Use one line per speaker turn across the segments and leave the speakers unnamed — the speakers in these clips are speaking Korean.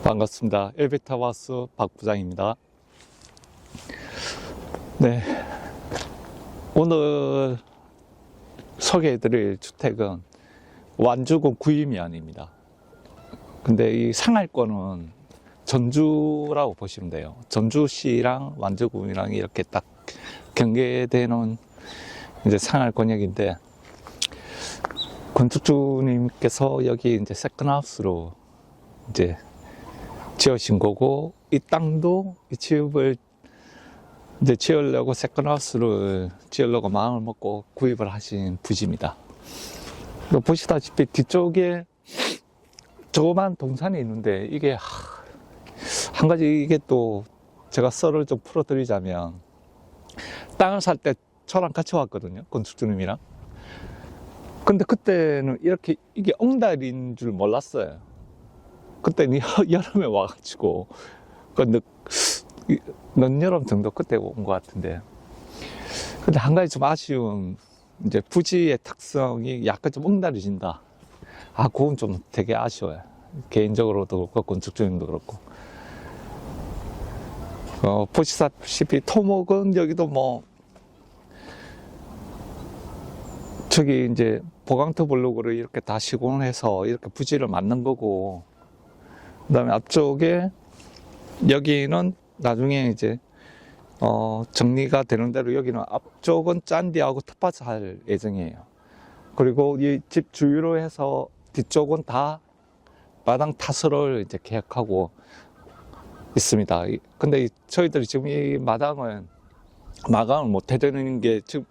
반갑습니다. 엘베타와스 박 부장입니다. 네, 오늘 소개해드릴 주택은 완주군 구이면입니다. 근데 이 상할권은 전주라고 보시면 돼요. 전주시랑 완주군이랑 이렇게 딱 경계되는 이제 상할권역인데, 건축주님께서 여기 이제 세컨하우스로 이제 지으신 거고, 이 땅도 이 집을 이제 지으려고 세컨하우스를 지으려고 마음을 먹고 구입을 하신 부지입니다. 보시다시피 뒤쪽에 조그만 동산이 있는데, 이게 한 가지, 이게 또 제가 썰을 좀 풀어드리자면, 땅을 살 때 저랑 같이 왔거든요, 건축주님이랑. 근데 그때는 이렇게 이게 엉달인 줄 몰랐어요. 그때는 여름에 와가지고 늦여름 정도 그때 온 것 같은데, 근데 한 가지 좀 아쉬운, 이제 부지의 특성이 약간 좀 엉달해진다. 그건 좀 되게 아쉬워요. 개인적으로도 그렇고 건축주님도 그렇고. 보시다시피 토목은 여기도 뭐 저기 이제 보강토 블록으로 이렇게 다 시공을 해서 이렇게 부지를 만든 거고, 그 다음에 앞쪽에 여기는 나중에 이제 정리가 되는 대로 여기는 앞쪽은 짠디하고 텃밭을 할 예정이에요. 그리고 이 집 주위로 해서 뒤쪽은 다 마당 타설을 이제 계획하고 있습니다. 근데 저희들이 지금 이 마감을 못 해드리는 게, 지금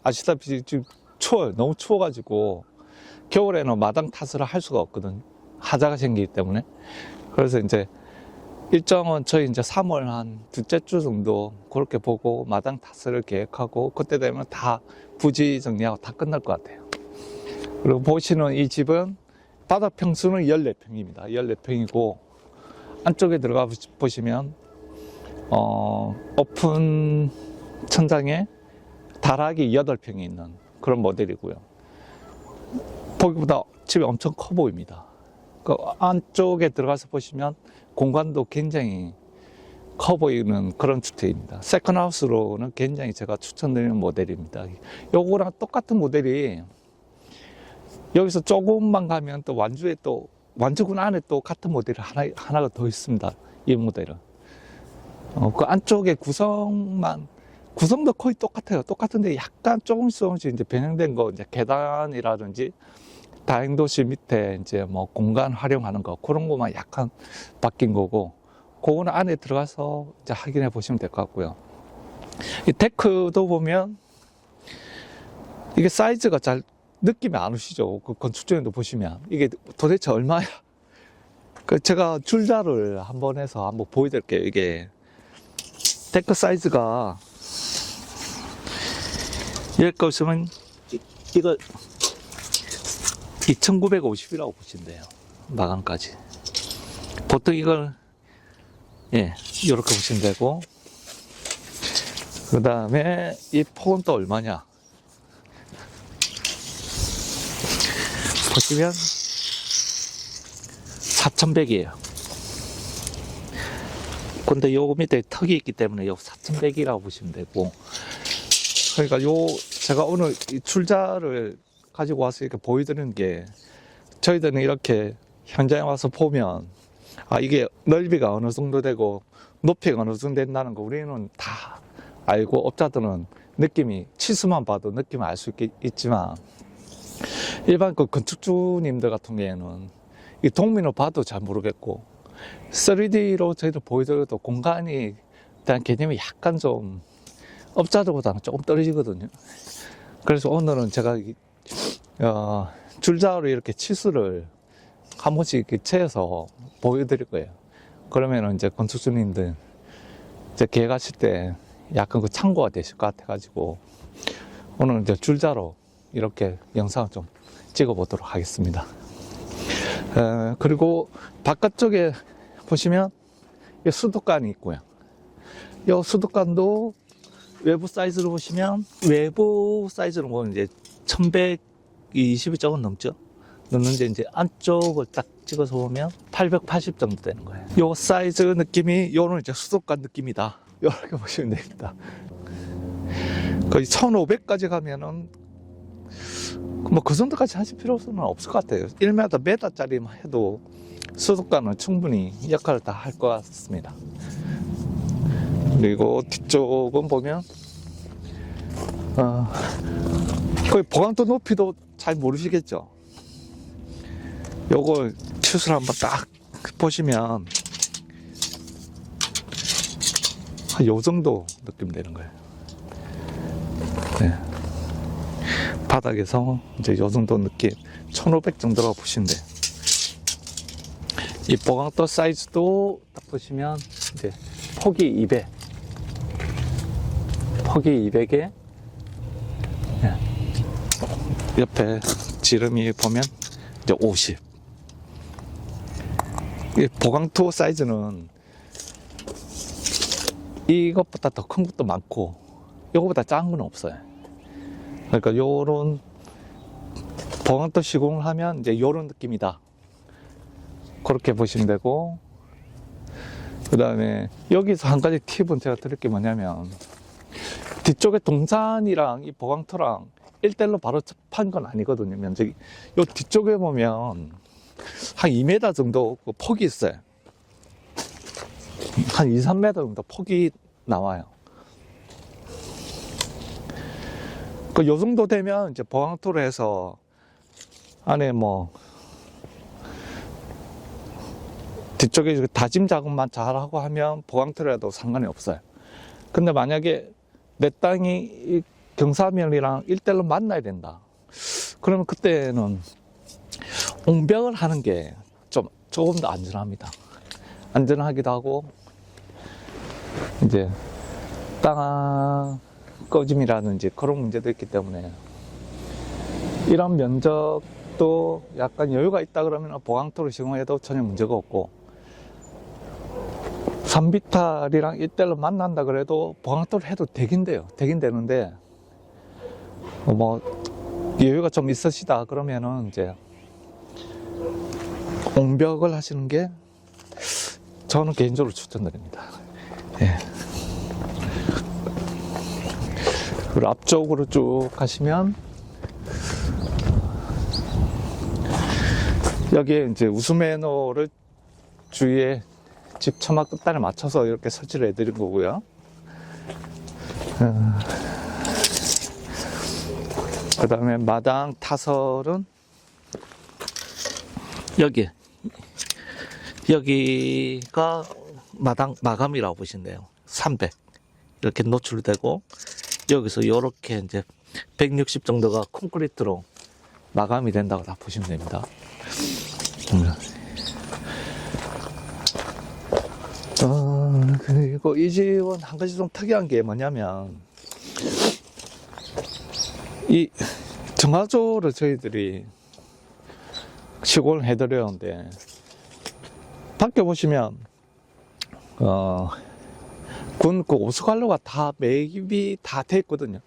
아시다시피 지금 추워요. 너무 추워가지고 겨울에는 마당 타설을 할 수가 없거든, 하자가 생기기 때문에. 그래서 이제 일정은 저희 이제 3월 한 둘째 주 정도 그렇게 보고 마당 타설을 계획하고, 그때 되면 다 부지 정리하고 다 끝날 것 같아요. 그리고 보시는 이 집은 바닥 평수는 14평입니다. 14평이고, 안쪽에 들어가 보시면 오픈 천장에 다락이 8평이 있는 그런 모델이고요. 보기보다 집이 엄청 커 보입니다. 그 안쪽에 들어가서 보시면 공간도 굉장히 커 보이는 그런 주택입니다. 세컨하우스로는 굉장히 제가 추천드리는 모델입니다. 요거랑 똑같은 모델이 여기서 조금만 가면 또 완주에 또 완주군 안에 또 같은 모델이 하나가 더 있습니다. 이 모델은 그 안쪽에 구성도 거의 똑같아요. 똑같은데 약간 조금씩 이제 변형된 거, 이제 계단이라든지 다행도실 밑에 이제 뭐 공간 활용하는 거, 그런 것만 약간 바뀐 거고, 그거는 안에 들어가서 이제 확인해 보시면 될 것 같고요. 이 데크도 보면 이게 사이즈가 잘 느낌이 안 오시죠? 그 건축주님도 보시면 이게 도대체 얼마야? 제가 줄자를 한번 해서 한번 보여드릴게요. 이게 데크 사이즈가 여기 거 있으면 이거 2950이라고 보시면 돼요. 마감까지. 보통 이걸 이렇게 보시면 되고, 그 다음에 이 폭은 또 얼마냐 보시면 4100이에요. 근데 요 밑에 턱이 있기 때문에 요 4100이라고 보시면 되고, 그러니까 제가 오늘 이 출자를 가지고 와서 이렇게 보여드리는 게, 저희들은 이렇게 현장에 와서 보면 이게 넓이가 어느 정도 되고 높이가 어느 정도 된다는 거 우리는 다 알고, 업자들은 느낌이, 치수만 봐도 느낌을 알 수 있지만, 일반 그 건축주님들 같은 경우에는 이 동민을 봐도 잘 모르겠고, 3D로 저희들 보여드려도 공간에 대한 개념이 약간 좀 업자들보다는 조금 떨어지거든요. 그래서 오늘은 제가 줄자로 이렇게 치수를 한 번씩 이렇게 재서 보여드릴 거예요. 그러면은 이제 건축주님들 이제 계획하실 때 약간 그 참고가 되실 것 같아가지고, 오늘은 이제 줄자로 이렇게 영상을 좀 찍어 보도록 하겠습니다. 그리고 바깥쪽에 보시면 수도관이 있고요. 이 수도관도 외부 사이즈로 보시면, 외부 사이즈로 보면 이제 1120이 조금 넘죠. 넘는데 이제 안쪽을 딱 찍어서 보면 880 정도 되는 거예요. 요 사이즈 느낌이 요는 이제 수도관 느낌이다. 이렇게 보시면 됩니다. 거의 1500까지 가면은 뭐 그 정도까지 하실 필요는 없을 것 같아요. 1m, 메타짜리만 해도 수도관은 충분히 역할을 다 할 것 같습니다. 그리고 뒤쪽은 보면 거의 보강도 높이도 잘 모르시겠죠. 요거 추수를 한번 딱 보시면 한 요 정도 느낌 되는 거예요. 네. 바닥에서 이제 요 정도 느낌 1500 정도라고 보시면 돼요. 이 보강도 사이즈도 딱 보시면 이제 폭이 200, 폭이 200에 옆에 지름이 보면 이제 50. 이 보강토 사이즈는 이것보다 더 큰 것도 많고 이거보다 작은 건 없어요. 그러니까 요런 보강토 시공을 하면 이제 요런 느낌이다. 그렇게 보시면 되고, 그 다음에 여기서 한 가지 팁은 제가 드릴 게 뭐냐면 뒤쪽에 동산이랑 이 보강토랑 1대1로 바로 접한 건 아니거든요. 면적이 요 뒤쪽에 보면 한 2m 정도 폭이 있어요. 한 2, 3m 정도 폭이 나와요. 요 정도 되면 이제 보강토로 해서 안에 뭐 뒤쪽에 다짐 작업만 잘하고 하면 보강토로 해도 상관이 없어요. 근데 만약에 내 땅이 경사면이랑 1대1로 만나야 된다. 그러면 그때는 옹벽을 하는 게 조금 더 안전합니다. 안전하기도 하고, 이제 땅 꺼짐이라든지 그런 문제도 있기 때문에 이런 면적도 약간 여유가 있다 그러면 보강토로 시공해도 전혀 문제가 없고, 산비탈이랑 1대1로 만난다 그래도 보강토를 해도 되긴 돼요. 되긴 되는데, 뭐 여유가 좀 있으시다 그러면은 이제 옹벽을 하시는 게 저는 개인적으로 추천드립니다. 예. 그리고 앞쪽으로 쭉 가시면 여기에 이제 우수매너를 주위에 집 처마 끝단에 맞춰서 이렇게 설치를 해드린 거고요. 그 다음에 마당 타설은 여기가 마당 마감이라고 보시면 돼요. 300 이렇게 노출되고, 여기서 이렇게 이제 160 정도가 콘크리트로 마감이 된다고 다 보시면 됩니다. 그리고 이 집은 한 가지 좀 특이한 게 뭐냐면, 이 정화조를 저희들이 시공을 해드렸는데, 밖에 보시면 군 그 오수관로가 다 매입이 다 돼 있거든요,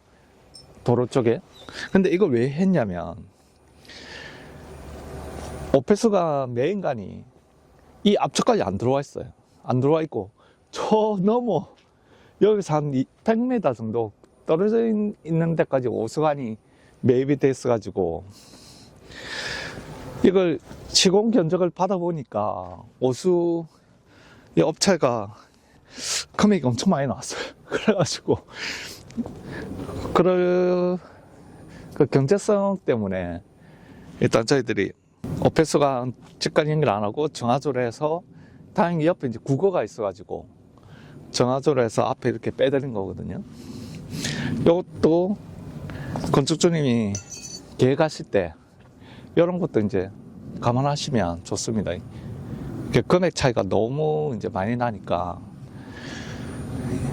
도로 쪽에. 근데 이걸 왜 했냐면, 오페스가 메인관이 이 앞쪽까지 안 들어와 있어요. 안 들어와 있고, 저 너머 여기서 한 100m 정도 떨어져 있는 데까지 오수관이 매입이 돼 있어가지고, 이걸 시공 견적을 받아보니까 오수 이 업체가 금액이 엄청 많이 나왔어요. 그래가지고 그 경제성 때문에 일단 저희들이 오페스가 직관 연결 안 하고 정화조를 해서, 다행히 옆에 이제 국어가 있어가지고 정화조를 해서 앞에 이렇게 빼드린 거거든요. 이것도 건축주님이 계획하실 때 이런 것도 이제 감안하시면 좋습니다. 금액 차이가 너무 이제 많이 나니까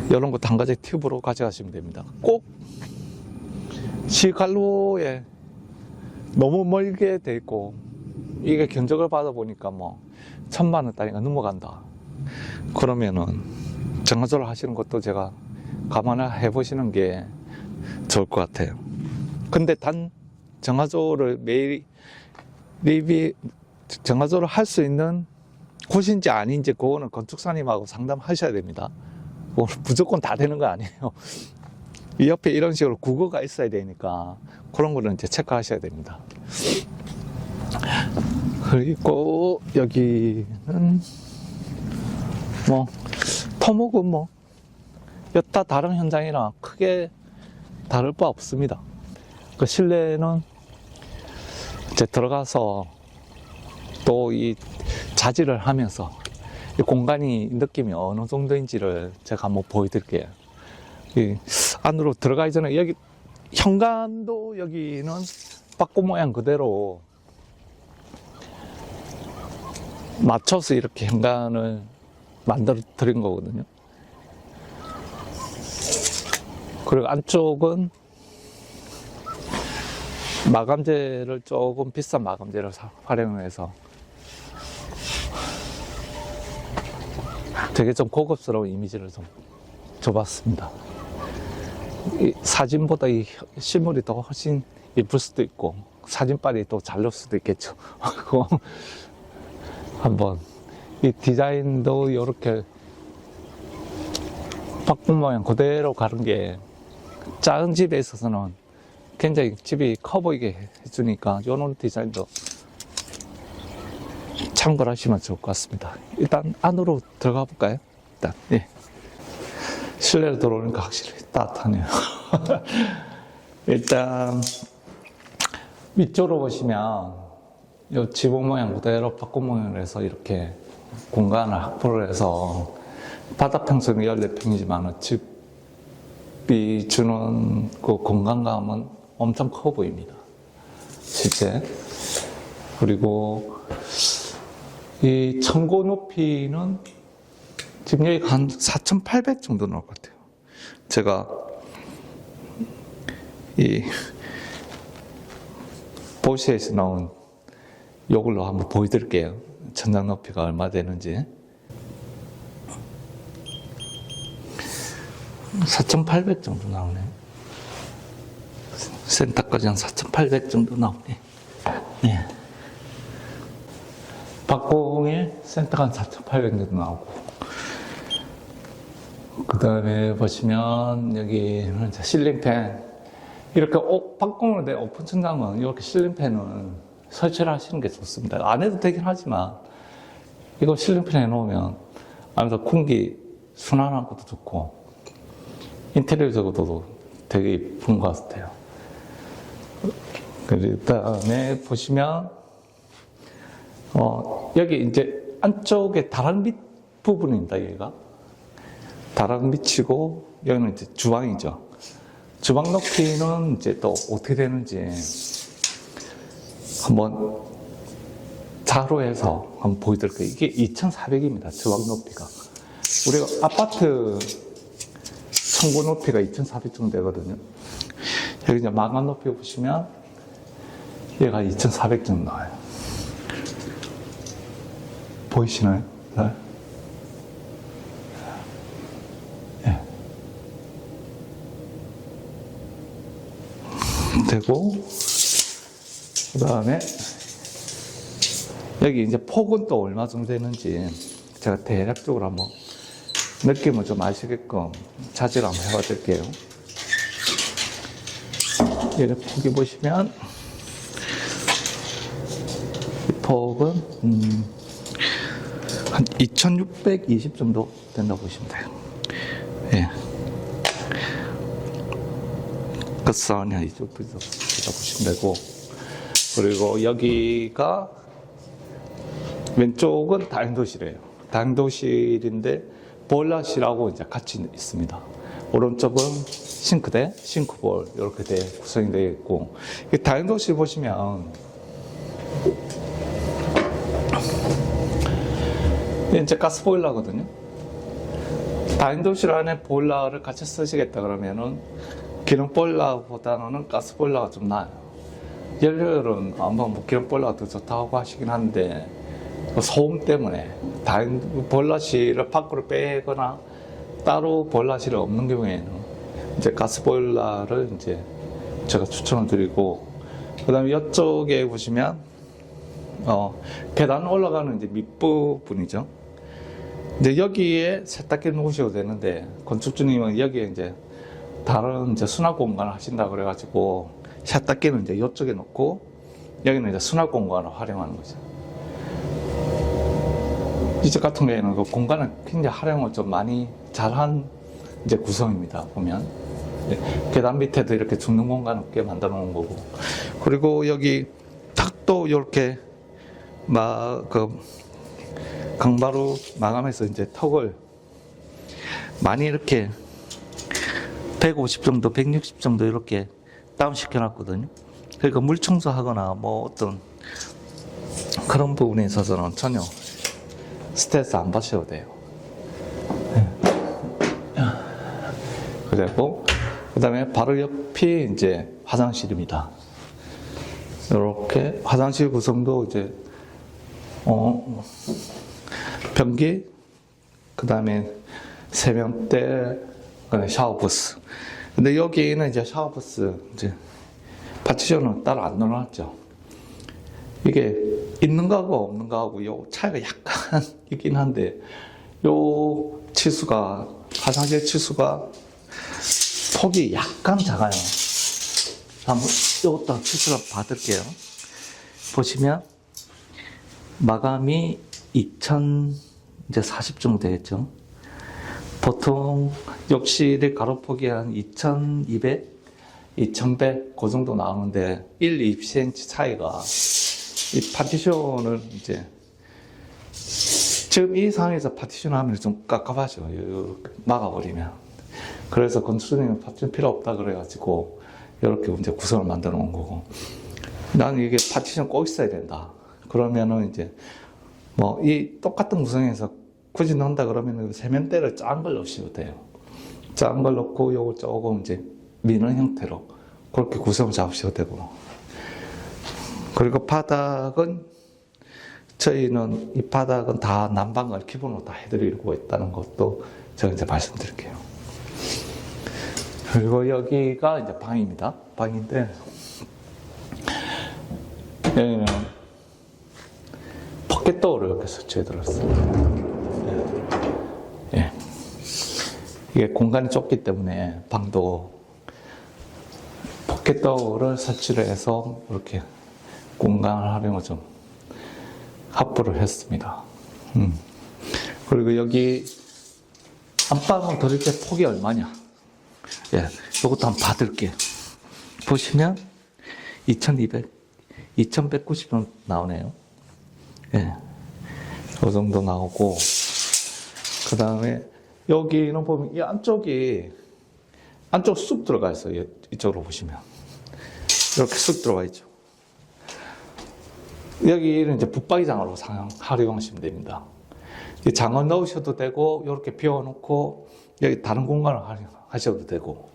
이런 것도 한 가지 팁으로 가져가시면 됩니다. 꼭 시갈로에 너무 멀게 돼 있고, 이게 견적을 받아보니까 뭐 1000만 원짜리가 넘어간다 그러면은 정화조를 하시는 것도 제가 감안을 해보시는 게 좋을 것 같아요. 근데 단 정화조를 매일 정화조를 할 수 있는 곳인지 아닌지 그거는 건축사님하고 상담하셔야 됩니다. 무조건 다 되는 거 아니에요. 이 옆에 이런 식으로 국어가 있어야 되니까 그런 거는 이제 체크하셔야 됩니다. 그리고 여기는 뭐 토목은 뭐 여타 다른 현장이랑 크게 다를 바 없습니다. 그 실내는 이제 들어가서 또 이 자질을 하면서 이 공간이 느낌이 어느 정도인지를 제가 한번 보여드릴게요. 이 안으로 들어가기 전에 여기 현관도 여기는 바꿔 모양 그대로 맞춰서 이렇게 현관을 만들어 드린 거거든요. 그리고 안쪽은 마감재를 조금 비싼 마감재를 활용해서 되게 좀 고급스러운 이미지를 좀 줘봤습니다. 이 사진보다 이 실물이 더 훨씬 예쁠 수도 있고 사진빨이 또 잘 나올 수도 있겠죠. 한번 이 디자인도 이렇게 바꾼 모양 그대로 가는 게 작은 집에 있어서는 굉장히 집이 커 보이게 해주니까 이런 디자인도 참고를 하시면 좋을 것 같습니다. 일단 안으로 들어가 볼까요? 일단 예. 실내로 들어오니까 확실히 따뜻하네요. 일단 밑쪽으로 보시면 이 지붕 모양 그대로 바꾼 모양을 해서 이렇게 공간을 확보를 해서 바닥 평수는 14평이지만 집이 주는 그 공간감은 엄청 커 보입니다. 실제. 그리고 이 천고 높이는 지금 여기 한 4,800 정도 나올 것 같아요. 제가 이 보시에서 나온 이걸로 한번 보여드릴게요. 천장 높이가 얼마 되는지. 4,800 정도 나오네. 센터까지 한 4,800 정도 나오네. 네. 박공일 센터가 한 4,800 정도 나오고. 그 다음에 보시면 여기는 실링팬. 이렇게 박공으로 된 오픈 천장은 이렇게 실링팬은 설치를 하시는 게 좋습니다. 안 해도 되긴 하지만 이거 실링팬 해놓으면 아무래도 공기 순환하는 것도 좋고 인테리어적으로도 되게 예쁜 것 같아요. 그 다음에 보시면 여기 이제 안쪽에 다락 밑 부분입니다. 여기가 다락 밑이고 여기는 이제 주방이죠. 주방 높이는 이제 또 어떻게 되는지 한번 자료해서 한번 보여드릴게요. 이게 2,400입니다. 주방 높이가. 우리가 아파트 천고 높이가 2,400 정도 되거든요. 여기 이제 마감 높이 보시면 얘가 2,400 정도 나와요. 보이시나요? 네. 네. 되고, 그 다음에 여기 이제 폭은 또 얼마 정도 되는지 제가 대략적으로 한번 느낌을 좀 아시게끔 자질 한번 해봐 드릴게요. 여기 폭이 보시면 이 폭은 한 2,620 정도 된다고 보시면 돼요. 예. 끝선이 이쪽 보시면 되고, 그리고 여기가 왼쪽은 다용도실이에요. 다용도실인데 보일러실하고 이제 같이 있습니다. 오른쪽은 싱크대, 싱크볼 이렇게 구성이 되어 있고, 이 다용도실 보시면 이제 가스보일러거든요. 다용도실 안에 보일러를 같이 쓰시겠다 그러면은 기름보일러보다는 가스보일러가 좀 나아요. 열혈은 아마 뭐 기름보일러가 더 좋다고 하시긴 한데 소음 때문에 보일러실을 밖으로 빼거나 따로 보일러실이 없는 경우에는 이제 가스보일러를 이제 제가 추천을 드리고, 그 다음에 이쪽에 보시면 계단 올라가는 이제 밑부분이죠. 이제 여기에 세탁기를 놓으셔도 되는데, 건축주님은 여기에 이제 다른 이제 수납 공간을 하신다 그래가지고, 세탁기는 이제 이쪽에 놓고, 여기는 이제 수납 공간을 활용하는 거죠. 이 집 같은 경우에는 그 공간을 굉장히 활용을 좀 많이 잘한 이제 구성입니다, 보면. 계단 밑에도 이렇게 죽는 공간을 꽤 만들어 놓은 거고. 그리고 여기 탁도 이렇게 강바로 마감해서 이제 턱을 많이 이렇게 150 정도, 160 정도 이렇게 다운시켜 놨거든요. 그러니까 물 청소하거나 뭐 어떤 그런 부분에 있어서는 전혀 스트레스 안 받으셔도 돼요. 그리고 그 다음에 바로 옆이 이제 화장실입니다. 이렇게 화장실 구성도 이제 변기, 그 다음에 세면대, 그다음에 샤워부스. 근데 여기는 이제 샤워부스 이제 파티션은 따로 안 넣어놨죠. 이게 있는 거하고 없는 거하고 요 차이가 약간 있긴 한데, 요 치수가, 화장실 치수가 폭이 약간 작아요. 한번 요것도 치수를 받을게요. 보시면 마감이 2040 정도 되겠죠. 보통 욕실의 가로폭이 한 2200, 2100 그 정도 나오는데 1, 2cm 차이가, 이 파티션을 이제 지금 이 상황에서 파티션 하면 좀 깝깝하죠. 이렇게 막아버리면. 그래서 건축주님은 파티션 필요 없다 그래가지고 이렇게 이제 구성을 만들어 놓은 거고, 나는 이게 파티션 꼭 있어야 된다 그러면은 이제 뭐 이 똑같은 구성에서 굳이 넣는다 그러면 세면대를 작은 걸 넣으셔도 돼요. 작은 걸 넣고 요거 조금 이제 미는 형태로 그렇게 구성을 잡으셔도 되고, 그리고 바닥은 저희는 이 바닥은 다 난방을 기본으로 다 해드리고 있다는 것도 제가 이제 말씀드릴게요. 그리고 여기가 이제 방입니다. 방인데 여기는 포켓도어를 이렇게 설치해 드렸어요. 예. 이게 공간이 좁기 때문에 방도 포켓도어를 설치를 해서 이렇게 공간을 활용을 좀 확보를 했습니다. 그리고 여기 안방을 드릴 때 폭이 얼마냐? 예, 이것도 한번 받을게요. 보시면 2200, 2190 정도 나오네요. 예, 이 정도 나오고, 그 다음에 여기는 보면 이 안쪽이 안쪽 쑥 들어가 있어요. 이쪽으로 보시면 이렇게 쑥 들어가 있죠. 여기는 이제 붙박이장으로 활용하시면 됩니다. 장을 넣으셔도 되고, 이렇게 비워놓고 여기 다른 공간을 활용하셔도 되고,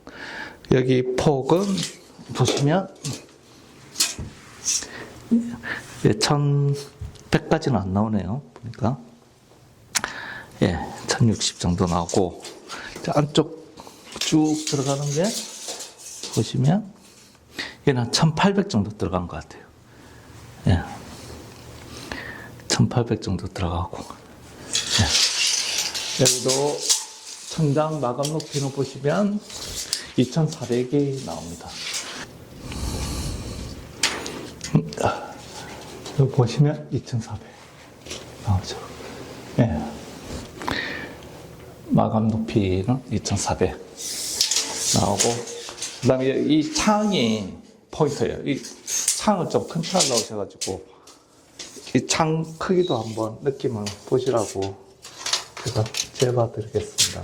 여기 폭은 보시면 1100까지는 안 나오네요. 보니까. 예, 1060 정도 나오고, 안쪽 쭉 들어가는 게 보시면 얘는 한 1800 정도 들어간 것 같아요. 예. 1800 정도 들어가고, 예. 여기도 천장 마감 높이는 보시면 2400이 나옵니다. 여기 보시면 2400 나오죠. 예. 마감 높이는 2400 나오고, 그 다음에 이 창이 포인트예요. 이 창을 좀 큰 창을 넣으셔가지고 이 창 크기도 한번 느낌을 보시라고 제가 재봐 드리겠습니다.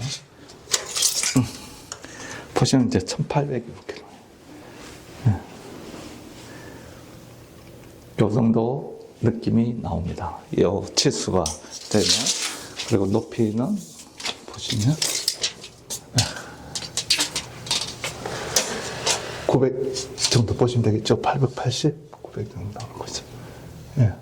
보시면 이제 1800 이렇게 나와요. 요 정도 느낌이 나옵니다. 이 치수가 되면. 그리고 높이는 보시면 900 정도 보시면 되겠죠. 880, 900 정도 나오는 거죠. 예.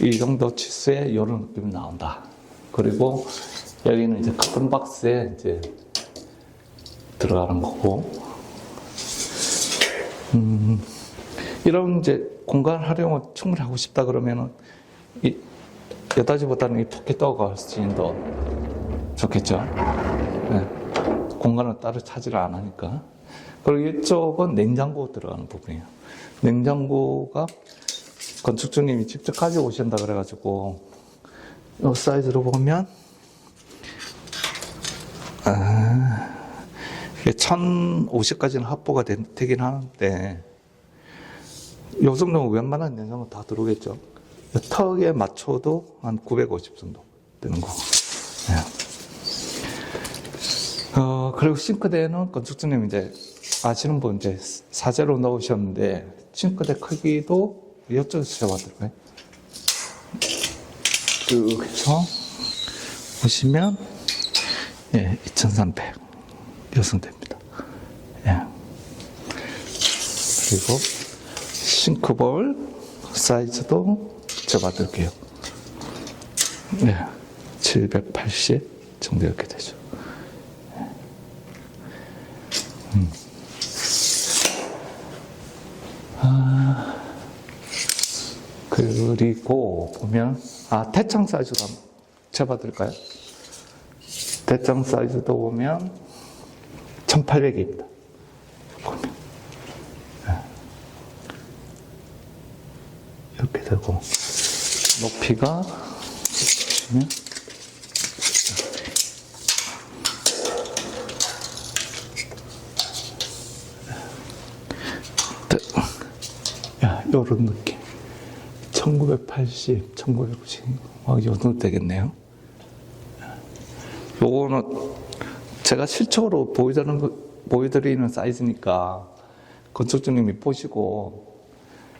이 정도 치수에 이런 느낌이 나온다. 그리고 여기는 이제 커튼 박스에 이제 들어가는 거고, 이런 이제 공간 활용을 충분히 하고 싶다 그러면은 이 여다지보다는 이 포켓도어가 훨씬 더 좋겠죠. 네. 공간을 따로 차지를 안 하니까. 그리고 이쪽은 냉장고 들어가는 부분이에요. 냉장고가 건축주님이 직접 가지고 오신다 그래가지고 이 사이즈로 보면 이게 1050까지는 확보가 되긴 하는데 요 정도면 웬만한 냉장고 다 들어오겠죠. 턱에 맞춰도 한 950 정도 되는 거고. 네. 그리고 싱크대는 건축주님 이제 아시는 분 이제 사제로 넣으셨는데 싱크대 크기도 이쪽에서 잡아드릴까요? 쭉 해서 보시면 예, 2300 여성됩니다. 예. 그리고 싱크볼 사이즈도 잡아드릴게요. 예, 780 정도 이렇게 되죠. 그리고 보면 대창 사이즈도 한번 잡아드릴까요? 대창 사이즈도 보면 1800입니다. 보면 이렇게 되고 높이가 보시면 이런 느낌. 1980, 1990, 이 정도 되겠네요. 요거는 제가 실적으로 보여드리는 사이즈니까 건축주님이 보시고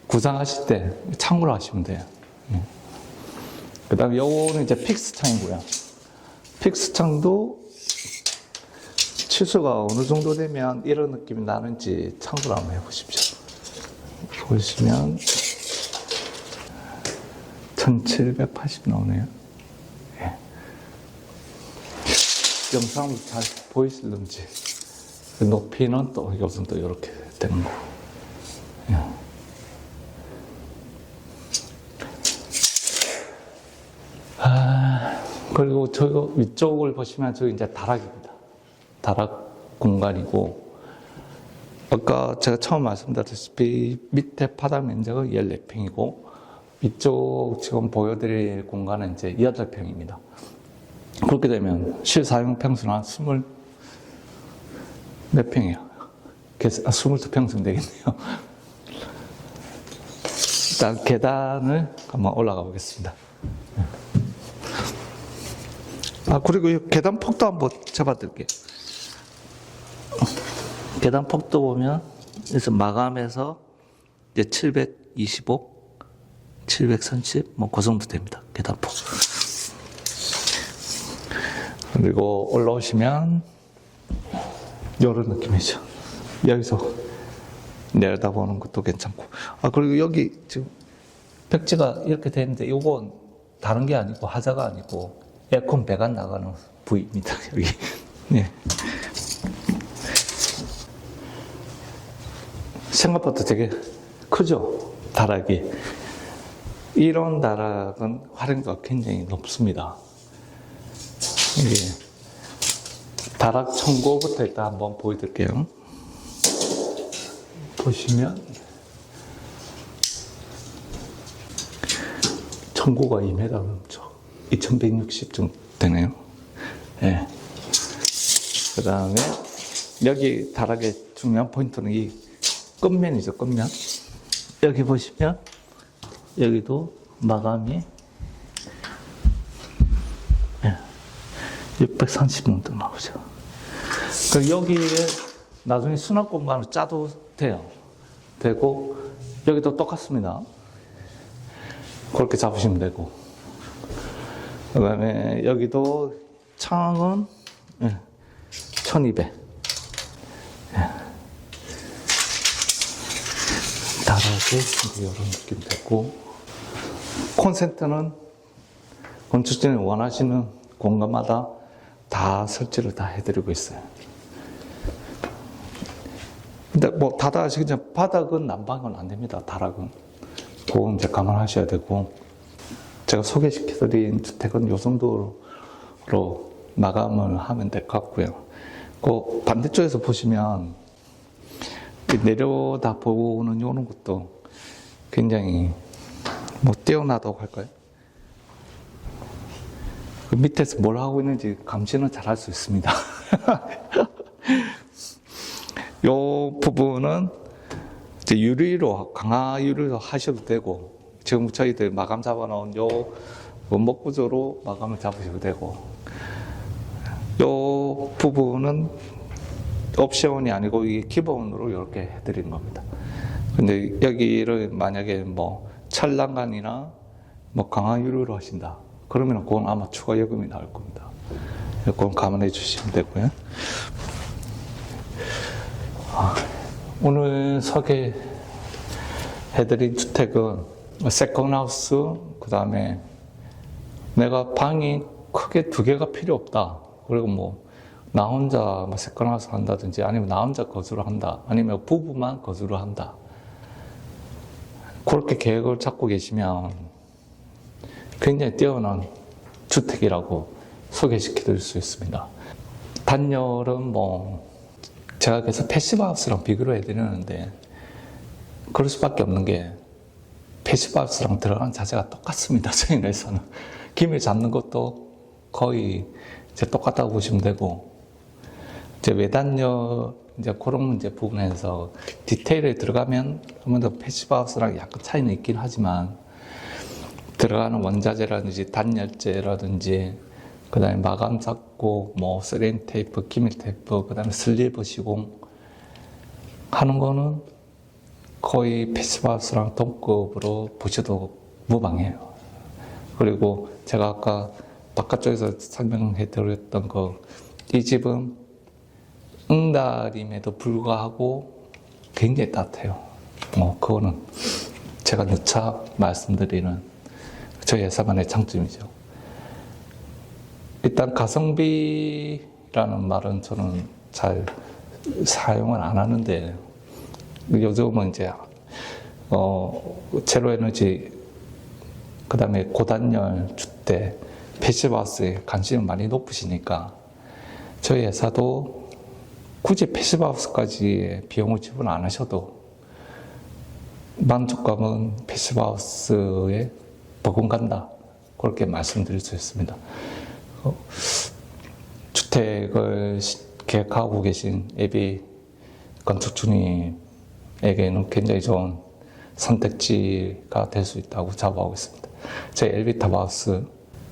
구상하실 때 참고를 하시면 돼요. 그 다음에 요거는 이제 픽스 창이고요. 픽스 창도 치수가 어느 정도 되면 이런 느낌이 나는지 참고를 한번 해보십시오. 보시면 1780 나오네요. 예. 영상으로 잘 보이실런지. 높이는 또 요즘 또 이렇게 되는 거고. 예. 그리고 저 위쪽을 보시면 저기 이제 다락입니다. 다락 공간이고, 아까 제가 처음 말씀드렸다시피 밑에 바닥 면적은 14평이고, 이쪽 지금 보여드릴 공간은 이제 8평입니다. 그렇게 되면 실사용 평수는 한 20, 몇 평이에요? 22평쯤 되겠네요. 일단 계단을 한번 올라가 보겠습니다. 그리고 이 계단 폭도 한번 잡아드릴게요. 계단 폭도 보면, 그래서 마감해서 이제 725, 730, 그 정도 됩니다. 계단 폭. 그리고 올라오시면, 이런 느낌이죠. 여기서 내려다보는 것도 괜찮고. 그리고 여기 지금 벽지가 이렇게 되는데, 이건 다른 게 아니고, 하자가 아니고, 에어컨 배관 나가는 부위입니다. 여기. 네. 생각보다 되게 크죠? 다락이. 이런 다락은 활용도가 굉장히 높습니다. 이게 다락 청고부터 일단 한번 보여드릴게요. 보시면 청고가 2m 넘죠. 2160 정도 되네요. 네. 그 다음에 여기 다락의 중요한 포인트는 이 끝면이죠, 끝면. 여기 보시면 여기도 마감이 630 정도 나오죠. 그리고 여기에 나중에 수납 공간을 짜도 돼요. 되고 여기도 똑같습니다. 그렇게 잡으시면 되고. 그 다음에 여기도 창은 1200. 다르게 이런 느낌 되고, 콘센트는 건축주님이 원하시는 공간마다 다 설치를 다 해드리고 있어요. 근데 뭐 다다시 그냥 바닥은 난방은 안 됩니다. 다락은. 그건 이제 감안하셔야 되고, 제가 소개시켜드린 주택은 요 정도로 마감을 하면 될 것 같고요. 그 반대쪽에서 보시면 내려다 보는 요런 것도 굉장히 뭐 뛰어나다고 할까요? 그 밑에서 뭘 하고 있는지 감시는 잘 할 수 있습니다. 요 부분은 이제 유리로, 강화 유리로 하셔도 되고, 지금 저희들 마감 잡아놓은 요 원목 구조로 마감을 잡으셔도 되고, 요 부분은 옵션이 아니고 이게 기본으로 이렇게 해드리는 겁니다. 근데 여기를 만약에 뭐 철欄간이나 뭐 강화 유리로 하신다. 그러면 그건 아마 추가 요금이 나올 겁니다. 그건 감안해 주시면 되고요. 오늘 소개해드린 주택은 세컨하우스, 그 다음에 내가 방이 크게 두 개가 필요 없다. 그리고 뭐 나 혼자 뭐 세컨하우스 한다든지, 아니면 나 혼자 거주를 한다, 아니면 부부만 거주를 한다. 그렇게 계획을 잡고 계시면 굉장히 뛰어난 주택이라고 소개시켜 드릴 수 있습니다. 단열은 뭐 제가 그래서 패시브하우스랑 비교를 해드리는데, 그럴 수밖에 없는 게 패시브하우스랑 들어가는 자재가 똑같습니다. 저희에서는 기밀 잡는 것도 거의 이제 똑같다고 보시면 되고, 이제 외단열 이제 그런 이제 부분에서 디테일에 들어가면 아무래도 패시브하우스랑 약간 차이는 있긴 하지만, 들어가는 원자재라든지 단열재라든지, 그 다음에 마감 잡고, 뭐, 세렌 테이프, 기밀 테이프, 그 다음에 슬리브 시공 하는 거는 거의 패시브하우스랑 동급으로 보셔도 무방해요. 그리고 제가 아까 바깥쪽에서 설명해 드렸던 이 집은 응달임에도 불구하고 굉장히 따뜻해요. 그거는 제가 누차 말씀드리는 저희 회사만의 장점이죠. 일단 가성비라는 말은 저는 잘 사용을 안 하는데, 요즘은 이제 제로 에너지, 그 다음에 고단열 주택, 패시브하우스에 관심이 많이 높으시니까 저희 회사도 굳이 패시브하우스까지 비용을 지불 안 하셔도 만족감은 패시브하우스에 버금간다, 그렇게 말씀드릴 수 있습니다. 주택을 계획하고 계신 예비 건축주님에게는 굉장히 좋은 선택지가 될 수 있다고 자부하고 있습니다. 저희 엘비타바우스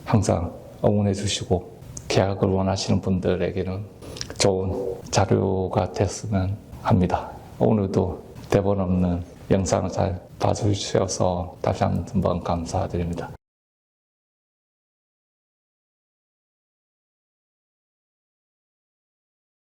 항상 응원해 주시고, 계약을 원하시는 분들에게는 좋은 자료가 됐으면 합니다. 오늘도 대본 없는 영상을 잘 봐주셔서 다시 한번 감사드립니다.